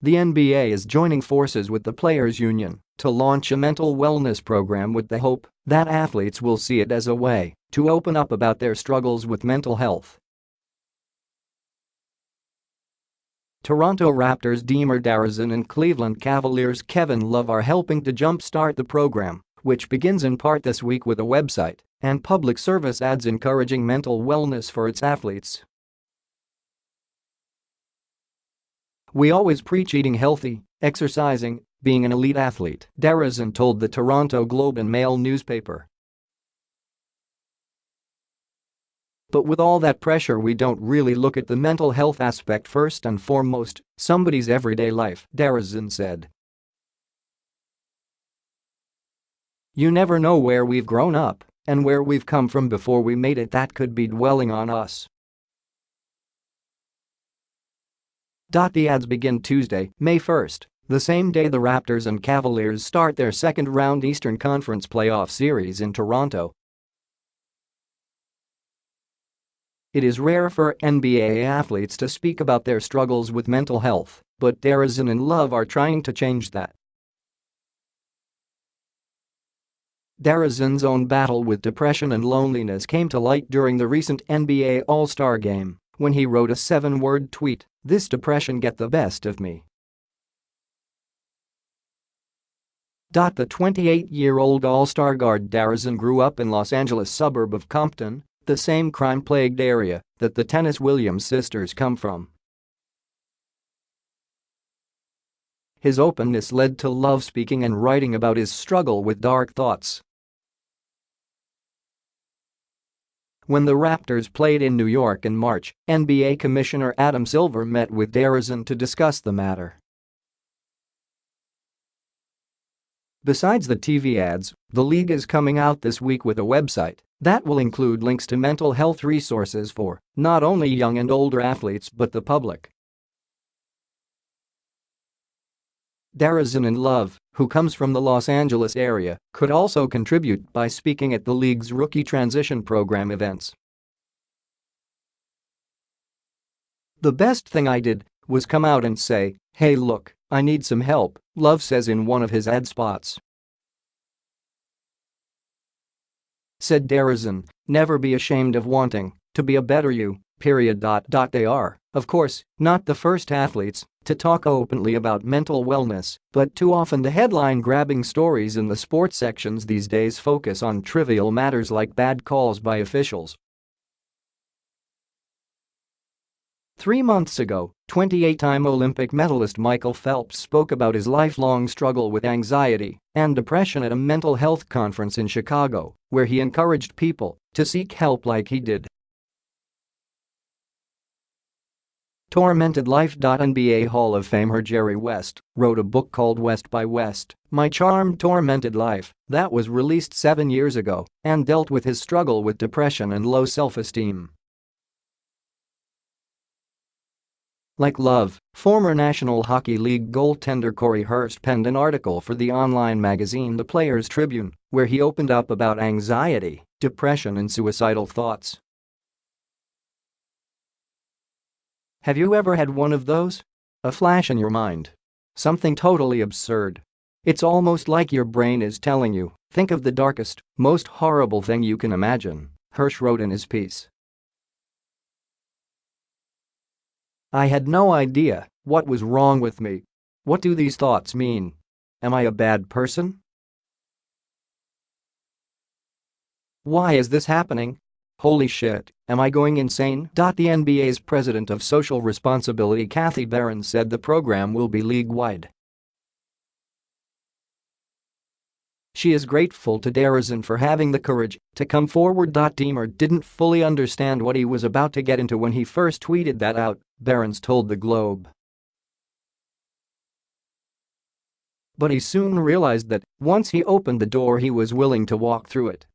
the NBA is joining forces with the Players Union to launch a mental wellness program with the hope that athletes will see it as a way to open up about their struggles with mental health. Toronto Raptors DeRozan and Cleveland Cavaliers Kevin Love are helping to jumpstart the program, which begins in part this week with a website and public service ads encouraging mental wellness for its athletes. "We always preach eating healthy, exercising, being an elite athlete," DeRozan told the Toronto Globe and Mail newspaper. "But with all that pressure, we don't really look at the mental health aspect first and foremost, somebody's everyday life," DeRozan said. "You never know where we've grown up and where we've come from before we made it. That could be dwelling on us." The ads begin Tuesday, May 1st, the same day the Raptors and Cavaliers start their second-round Eastern Conference playoff series in Toronto. It is rare for NBA athletes to speak about their struggles with mental health, but DeRozan and Love are trying to change that. DeRozan's own battle with depression and loneliness came to light during the recent NBA All-Star Game when he wrote a 7-word tweet, "This depression get the best of me." The 28-year-old All-Star guard DeRozan grew up in Los Angeles suburb of Compton, the same crime-plagued area that the tennis Williams sisters come from. His openness led to Love speaking and writing about his struggle with dark thoughts. When the Raptors played in New York in March, NBA Commissioner Adam Silver met with DeRozan to discuss the matter. Besides the TV ads, the league is coming out this week with a website that will include links to mental health resources for not only young and older athletes but the public. DeRozan and Love, who comes from the Los Angeles area, could also contribute by speaking at the league's Rookie Transition Program events. "The best thing I did was come out and say, 'Hey look, I need some help,'" Love says in one of his ad spots. Said DeRozan, "Never be ashamed of wanting to be a better you, period. They are, of course, not the first athletes to talk openly about mental wellness, but too often the headline-grabbing stories in the sports sections these days focus on trivial matters like bad calls by officials." 3 months ago, 28-time Olympic medalist Michael Phelps spoke about his lifelong struggle with anxiety and depression at a mental health conference in Chicago, where he encouraged people to seek help like he did. Tormented Life. NBA Hall of Famer Jerry West wrote a book called West by West, My Charmed Tormented Life, that was released 7 years ago and dealt with his struggle with depression and low self-esteem. Like Love, former National Hockey League goaltender Corey Hurst penned an article for the online magazine The Players Tribune, where he opened up about anxiety, depression and suicidal thoughts. Have you ever had one of those? A flash in your mind. Something totally absurd. It's almost like your brain is telling you, think of the darkest, most horrible thing you can imagine, Hirsch wrote in his piece. I had no idea what was wrong with me. What do these thoughts mean? Am I a bad person? Why is this happening? Holy shit, am I going insane? The NBA's president of social responsibility Kathy Barron said the program will be league-wide. She is grateful to DeRozan for having the courage to come forward. Demer didn't fully understand what he was about to get into when he first tweeted that out, Barron told the Globe. But he soon realized that once he opened the door he was willing to walk through it.